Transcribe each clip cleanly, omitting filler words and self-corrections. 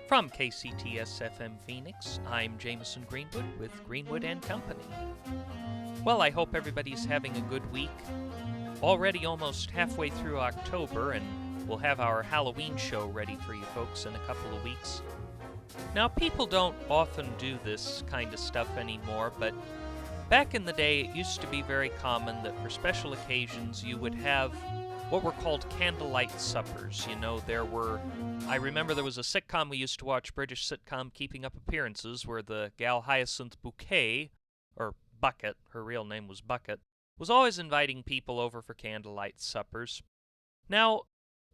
From KCTS-FM Phoenix, I'm Jameson Greenwood with Greenwood & Company. Well, I hope everybody's having a good week. Already almost halfway through October, and we'll have our Halloween show ready for you folks in a couple of weeks. Now, people don't often do this kind of stuff anymore, but back in the day, it used to be very common that for special occasions you would have what were called candlelight suppers. You know, I remember there was a sitcom we used to watch, British sitcom Keeping Up Appearances, where the gal Hyacinth Bouquet, or Bucket, her real name was Bucket, was always inviting people over for candlelight suppers. Now,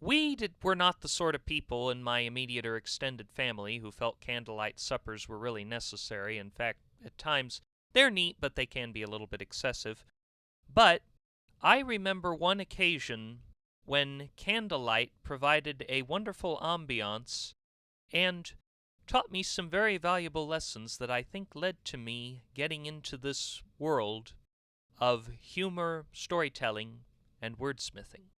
were not the sort of people in my immediate or extended family who felt candlelight suppers were really necessary. In fact, at times, they're neat, but they can be a little bit excessive. But I remember one occasion when candlelight provided a wonderful ambiance and taught me some very valuable lessons that I think led to me getting into this world of humor, storytelling, and wordsmithing.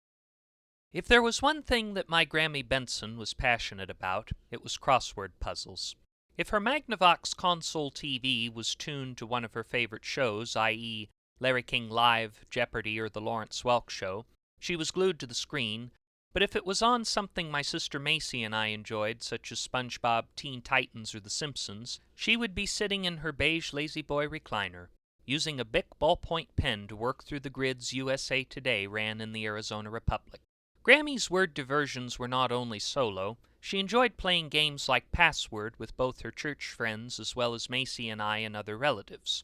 If there was one thing that my Grammy Benson was passionate about, it was crossword puzzles. If her Magnavox console TV was tuned to one of her favorite shows, i.e., Larry King Live, Jeopardy, or The Lawrence Welk Show, she was glued to the screen, but if it was on something my sister Macy and I enjoyed, such as SpongeBob, Teen Titans, or The Simpsons, she would be sitting in her beige Lazy Boy recliner, using a Bic ballpoint pen to work through the grids USA Today ran in the Arizona Republic. Grammy's word diversions were not only solo. She enjoyed playing games like Password with both her church friends as well as Macy and I and other relatives.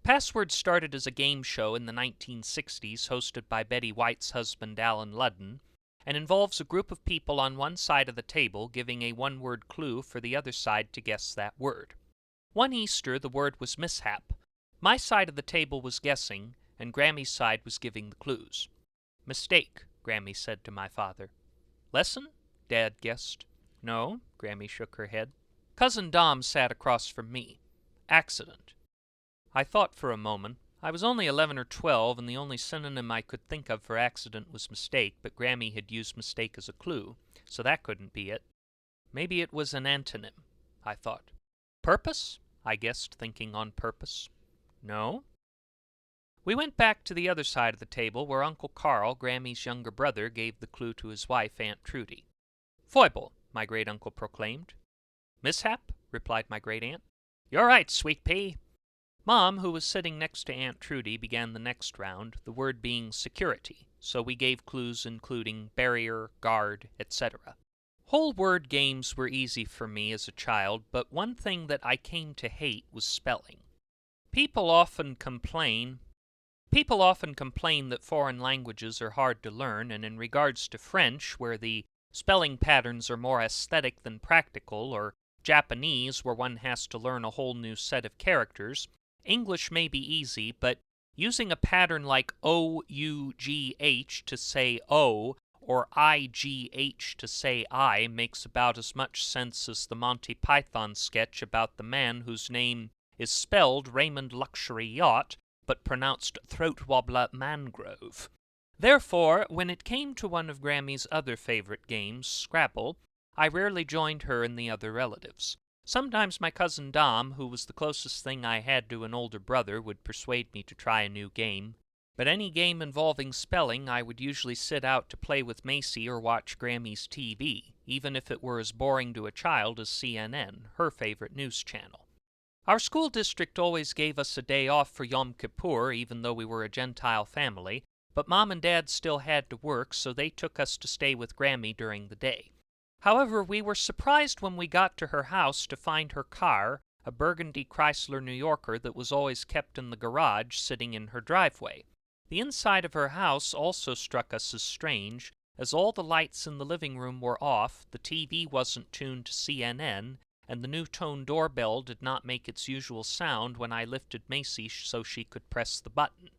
Password started as a game show in the 1960s hosted by Betty White's husband Alan Ludden, and involves a group of people on one side of the table giving a one-word clue for the other side to guess that word. One Easter, the word was mishap. My side of the table was guessing, and Grammy's side was giving the clues. Mistake, Grammy said to my father. Lesson? Dad guessed. No, Grammy shook her head. Cousin Dom sat across from me. Accident. I thought for a moment. I was only 11 or 12, and the only synonym I could think of for accident was mistake, but Grammy had used mistake as a clue, so that couldn't be it. Maybe it was an antonym, I thought. Purpose? I guessed, thinking on purpose. No. We went back to the other side of the table, where Uncle Carl, Grammy's younger brother, gave the clue to his wife, Aunt Trudy. Foible, my great-uncle proclaimed. Mishap, replied my great-aunt. You're right, sweet pea. Mom, who was sitting next to Aunt Trudy, began the next round, the word being security, so we gave clues including barrier, guard, etc. Whole word games were easy for me as a child, but one thing that I came to hate was spelling. People often complain that foreign languages are hard to learn, and in regards to French, where the spelling patterns are more aesthetic than practical, or Japanese, where one has to learn a whole new set of characters, English may be easy, but using a pattern like O-U-G-H to say O or I-G-H to say I makes about as much sense as the Monty Python sketch about the man whose name is spelled Raymond Luxury Yacht, but pronounced Throat-Wobbler Mangrove. Therefore, when it came to one of Grammy's other favorite games, Scrabble, I rarely joined her and the other relatives. Sometimes my cousin Dom, who was the closest thing I had to an older brother, would persuade me to try a new game. But any game involving spelling, I would usually sit out to play with Macy or watch Grammy's TV, even if it were as boring to a child as CNN, her favorite news channel. Our school district always gave us a day off for Yom Kippur, even though we were a Gentile family, but Mom and Dad still had to work, so they took us to stay with Grammy during the day. However, we were surprised when we got to her house to find her car, a burgundy Chrysler New Yorker that was always kept in the garage, sitting in her driveway. The inside of her house also struck us as strange, as all the lights in the living room were off, the TV wasn't tuned to CNN, and the new-tone doorbell did not make its usual sound when I lifted Macy so she could press the button.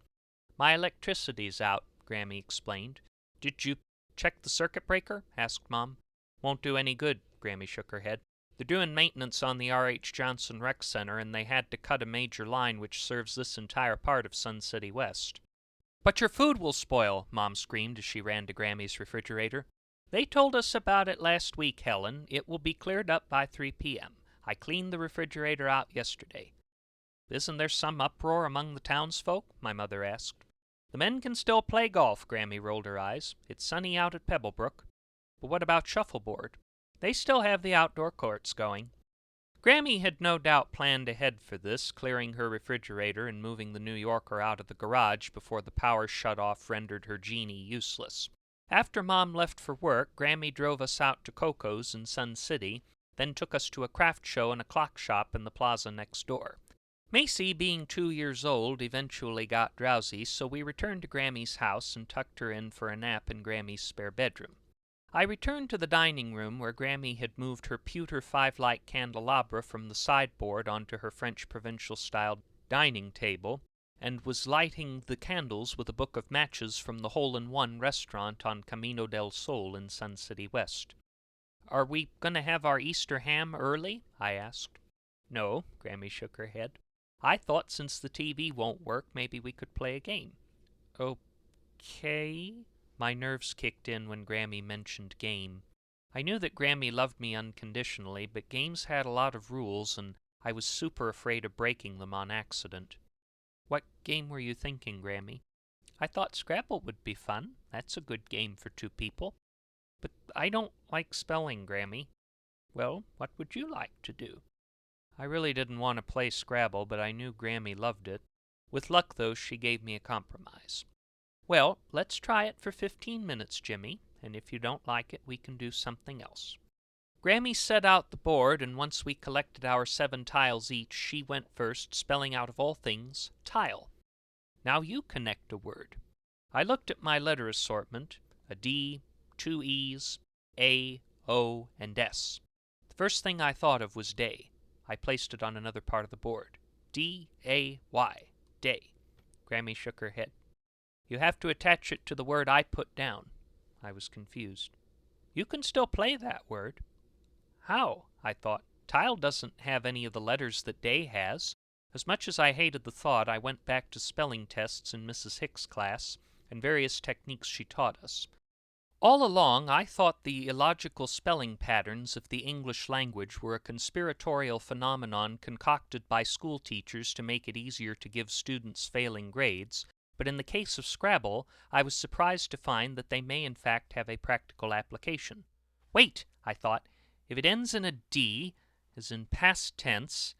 My electricity's out, Grammy explained. Did you check the circuit breaker? Asked Mom. Won't do any good, Grammy shook her head. They're doing maintenance on the R.H. Johnson Rec Center, and they had to cut a major line which serves this entire part of Sun City West. But your food will spoil, Mom screamed as she ran to Grammy's refrigerator. They told us about it last week, Helen. It will be cleared up by 3 p.m. I cleaned the refrigerator out yesterday. Isn't there some uproar among the townsfolk? My mother asked. The men can still play golf, Grammy rolled her eyes. It's sunny out at Pebblebrook. But what about shuffleboard? They still have the outdoor courts going. Grammy had no doubt planned ahead for this, clearing her refrigerator and moving the New Yorker out of the garage before the power shut-off rendered her genie useless. After Mom left for work, Grammy drove us out to Coco's in Sun City, then took us to a craft show and a clock shop in the plaza next door. Macy, being 2 years old, eventually got drowsy, so we returned to Grammy's house and tucked her in for a nap in Grammy's spare bedroom. I returned to the dining room where Grammy had moved her pewter 5-light candelabra from the sideboard onto her French provincial-style dining table, and was lighting the candles with a book of matches from the Hole-in-One restaurant on Camino del Sol in Sun City West. "Are we going to have our Easter ham early?" I asked. "No," Grammy shook her head. "I thought since the TV won't work, maybe we could play a game." "Okay." My nerves kicked in when Grammy mentioned game. I knew that Grammy loved me unconditionally, but games had a lot of rules, and I was super afraid of breaking them on accident. "What game were you thinking, Grammy?" "I thought Scrabble would be fun. That's a good game for 2 people. "But I don't like spelling, Grammy." "Well, what would you like to do?" I really didn't want to play Scrabble, but I knew Grammy loved it. With luck, though, she gave me a compromise. "Well, let's try it for 15 minutes, Jimmy, and if you don't like it, we can do something else." Grammy set out the board, and once we collected our 7 tiles each, she went first, spelling out of all things, tile. "Now you connect a word." I looked at my letter assortment, a D, 2 E's, A, O, and S. The first thing I thought of was day. I placed it on another part of the board. D-A-Y, day. Grammy shook her head. "You have to attach it to the word I put down." I was confused. "You can still play that word." "How?" I thought. "Tile doesn't have any of the letters that day has." As much as I hated the thought, I went back to spelling tests in Mrs. Hick's class and various techniques she taught us. All along, I thought the illogical spelling patterns of the English language were a conspiratorial phenomenon concocted by school teachers to make it easier to give students failing grades, but in the case of Scrabble, I was surprised to find that they may in fact have a practical application. "Wait," I thought, "if it ends in a D, as in past tense,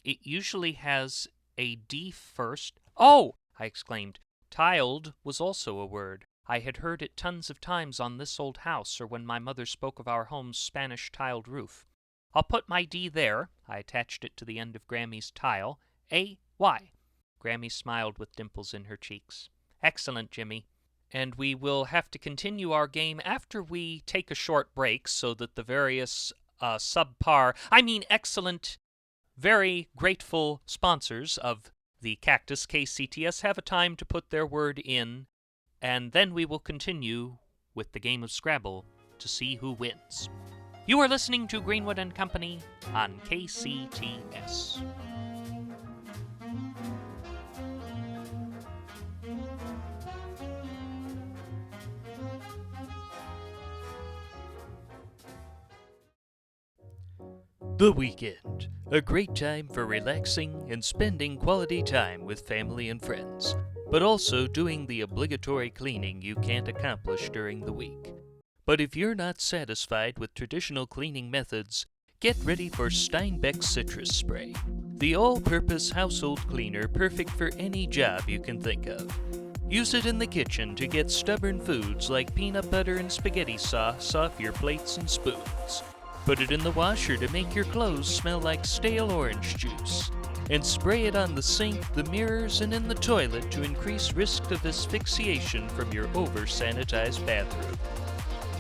it usually has a D first." "Oh!" I exclaimed. Tiled was also a word. I had heard it tons of times on This Old House, or when my mother spoke of our home's Spanish-tiled roof. "I'll put my D there." I attached it to the end of Grammy's tile. A-Y. Grammy smiled with dimples in her cheeks. "Excellent, Jimmy. And we will have to continue our game after we take a short break so that the various excellent, very grateful sponsors of the Cactus KCTS have a time to put their word in, and then we will continue with the game of Scrabble to see who wins." You are listening to Greenwood & Company on KCTS. The weekend, a great time for relaxing and spending quality time with family and friends, but also doing the obligatory cleaning you can't accomplish during the week. But if you're not satisfied with traditional cleaning methods, get ready for Steinbeck's Citrus Spray, the all-purpose household cleaner perfect for any job you can think of. Use it in the kitchen to get stubborn foods like peanut butter and spaghetti sauce off your plates and spoons. Put it in the washer to make your clothes smell like stale orange juice. And spray it on the sink, the mirrors, and in the toilet to increase risk of asphyxiation from your over-sanitized bathroom.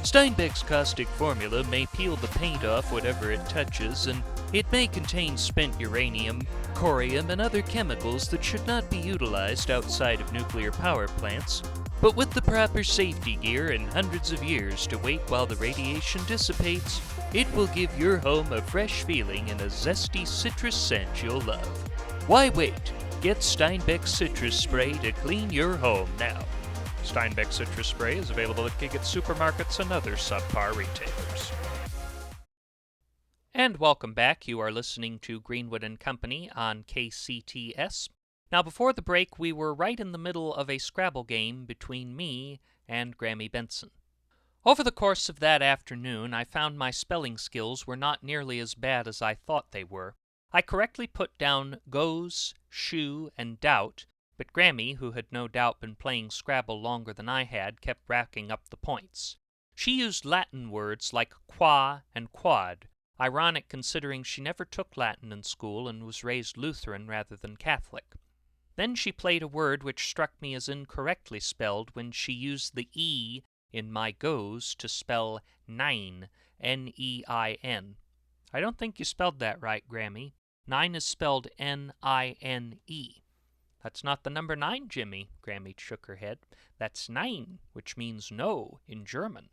Steinbeck's caustic formula may peel the paint off whatever it touches, and it may contain spent uranium, corium, and other chemicals that should not be utilized outside of nuclear power plants. But with the proper safety gear and hundreds of years to wait while the radiation dissipates, it will give your home a fresh feeling and a zesty citrus scent you'll love. Why wait? Get Steinbeck's Citrus Spray to clean your home now. Steinbeck Citrus Spray is available at Gig at supermarkets and other subpar retailers. And welcome back. You are listening to Greenwood and Company on KCTS. Now, before the break, we were right in the middle of a Scrabble game between me and Grammy Benson. Over the course of that afternoon, I found my spelling skills were not nearly as bad as I thought they were. I correctly put down goes, shoe, and doubt, but Grammy, who had no doubt been playing Scrabble longer than I had, kept racking up the points. She used Latin words like qua and quad, ironic considering she never took Latin in school and was raised Lutheran rather than Catholic. Then she played a word which struck me as incorrectly spelled when she used the E in my goes to spell nine, N-E-I-N. I don't think you spelled that right, Grammy. 9 is spelled N-I-N-E. That's not the number 9, Jimmy, Grammy shook her head. That's nein, which means no in German.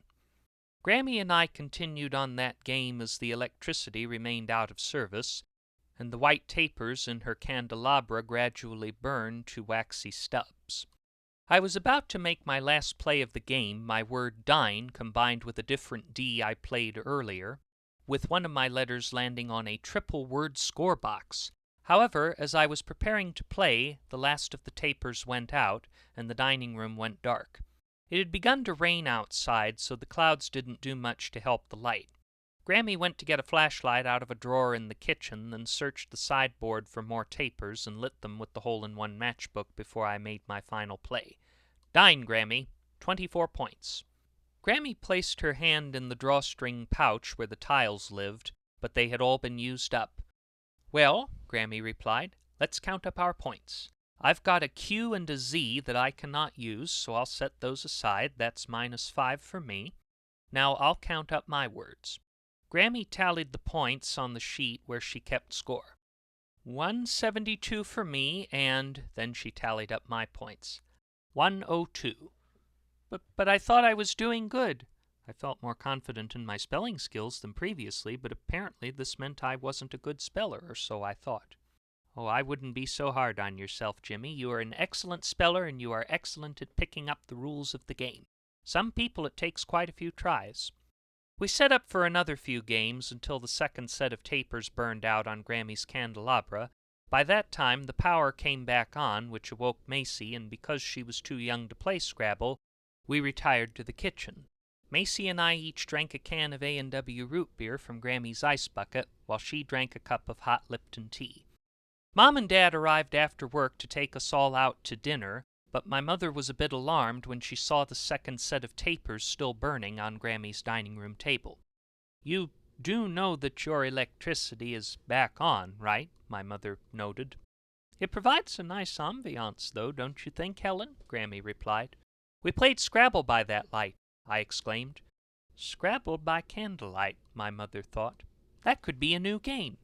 Grammy and I continued on that game as the electricity remained out of service, and the white tapers in her candelabra gradually burned to waxy stubs. I was about to make my last play of the game, my word dine combined with a different D I played earlier, with one of my letters landing on a triple word score box. However, as I was preparing to play, the last of the tapers went out, and the dining room went dark. It had begun to rain outside, so the clouds didn't do much to help the light. Grammy went to get a flashlight out of a drawer in the kitchen, then searched the sideboard for more tapers and lit them with the hole-in-one matchbook before I made my final play. Dine, Grammy. 24 points. Grammy placed her hand in the drawstring pouch where the tiles lived, but they had all been used up. Well, Grammy replied, let's count up our points. I've got a Q and a Z that I cannot use, so I'll set those aside. That's -5 for me. Now I'll count up my words. Grammy tallied the points on the sheet where she kept score. 172 for me, and then she tallied up my points. 102. But I thought I was doing good. I felt more confident in my spelling skills than previously, but apparently this meant I wasn't a good speller, or so I thought. Oh, I wouldn't be so hard on yourself, Jimmy. You are an excellent speller, and you are excellent at picking up the rules of the game. Some people it takes quite a few tries. We set up for another few games until the second set of tapers burned out on Grammy's candelabra. By that time, the power came back on, which awoke Macy, and because she was too young to play Scrabble, we retired to the kitchen. Macy and I each drank a can of A&W root beer from Grammy's ice bucket, while she drank a cup of hot Lipton tea. Mom and Dad arrived after work to take us all out to dinner, but my mother was a bit alarmed when she saw the second set of tapers still burning on Grammy's dining room table. You do know that your electricity is back on, right? My mother noted. It provides a nice ambiance, though, don't you think, Helen? Grammy replied. We played Scrabble by that light, I exclaimed. Scrabble by candlelight, my mother thought. That could be a new game.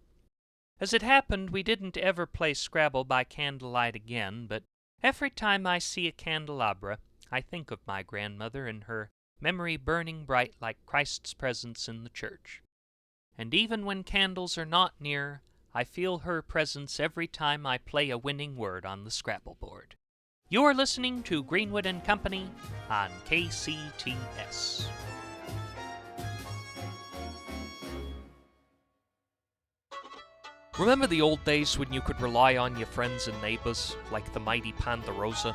As it happened, we didn't ever play Scrabble by candlelight again, but every time I see a candelabra, I think of my grandmother and her memory burning bright like Christ's presence in the church. And even when candles are not near, I feel her presence every time I play a winning word on the Scrabble board. You are listening to Greenwood and Company on KCTS. Remember the old days when you could rely on your friends and neighbors, like the mighty Ponderosa?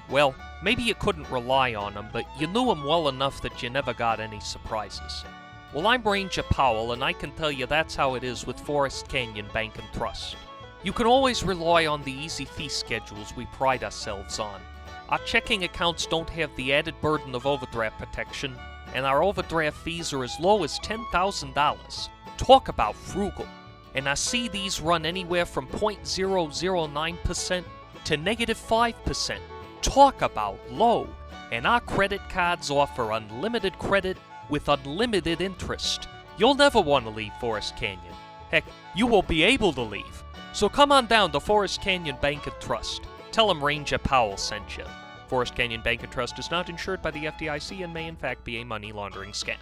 Well, maybe you couldn't rely on them, but you knew them well enough that you never got any surprises. Well, I'm Ranger Powell, and I can tell you that's how it is with Forest Canyon Bank and Trust. You can always rely on the easy fee schedules we pride ourselves on. Our checking accounts don't have the added burden of overdraft protection, and our overdraft fees are as low as $10,000. Talk about frugal. And I see these run anywhere from 0.009% to -5%. Talk about low. And our credit cards offer unlimited credit with unlimited interest. You'll never want to leave Forest Canyon. Heck, you won't be able to leave. So come on down to Forest Canyon Bank and Trust. Tell them Ranger Powell sent you. Forest Canyon Bank and Trust is not insured by the FDIC and may in fact be a money laundering scam.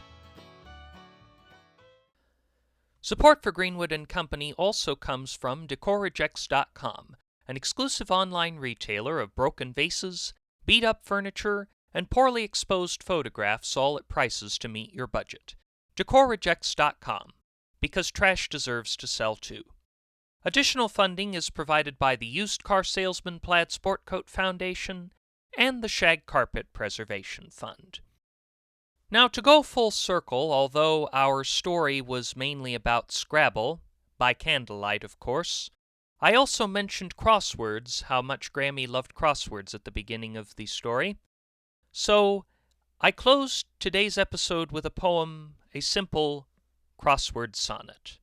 Support for Greenwood and Company also comes from Decoragex.com, an exclusive online retailer of broken vases, beat-up furniture, and poorly exposed photographs all at prices to meet your budget. DecorRejects.com, because trash deserves to sell too. Additional funding is provided by the Used Car Salesman Plaid Sport Coat Foundation and the Shag Carpet Preservation Fund. Now, to go full circle, although our story was mainly about Scrabble, by candlelight of course, I also mentioned crosswords, how much Grammy loved crosswords at the beginning of the story. So, I closed today's episode with a poem, a simple crossword sonnet.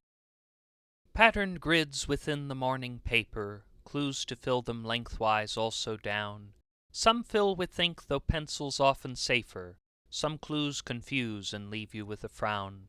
Patterned grids within the morning paper, clues to fill them lengthwise also down. Some fill with ink, though pencil's often safer. Some clues confuse and leave you with a frown.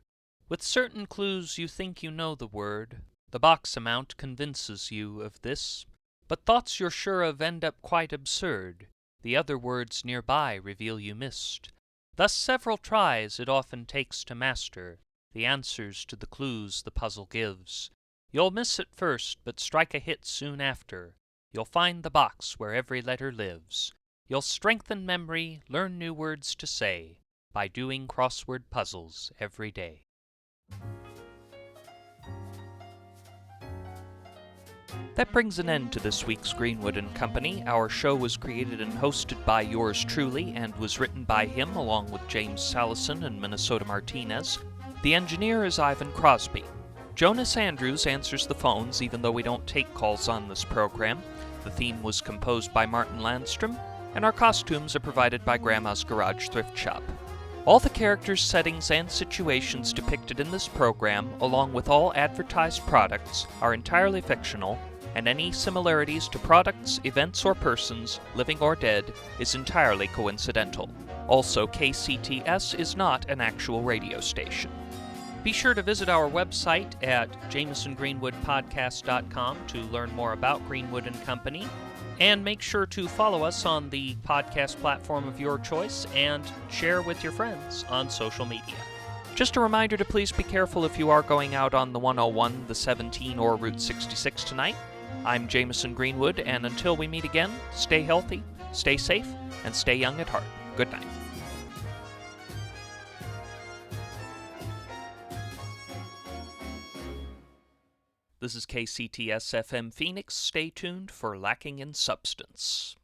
With certain clues you think you know the word. The box amount convinces you of this, but thoughts you're sure of end up quite absurd. The other words nearby reveal you missed. Thus several tries it often takes to master the answers to the clues the puzzle gives. You'll miss at first, but strike a hit soon after. You'll find the box where every letter lives. You'll strengthen memory, learn new words to say, by doing crossword puzzles every day. That brings an end to this week's Greenwood & Company. Our show was created and hosted by yours truly and was written by him along with James Salison and Minnesota Martinez. The engineer is Ivan Crosby. Jonas Andrews answers the phones even though we don't take calls on this program. The theme was composed by Martin Landstrom, and our costumes are provided by Grandma's Garage Thrift Shop. All the characters, settings, and situations depicted in this program, along with all advertised products, are entirely fictional, and any similarities to products, events, or persons, living or dead, is entirely coincidental. Also, KCTS is not an actual radio station. Be sure to visit our website at JamesonGreenwoodPodcast.com to learn more about Greenwood & Company, and make sure to follow us on the podcast platform of your choice and share with your friends on social media. Just a reminder to please be careful if you are going out on the 101, the 17, or Route 66 tonight. I'm Jameson Greenwood, and until we meet again, stay healthy, stay safe, and stay young at heart. Good night. This is KCTS FM Phoenix. Stay tuned for Lacking in Substance.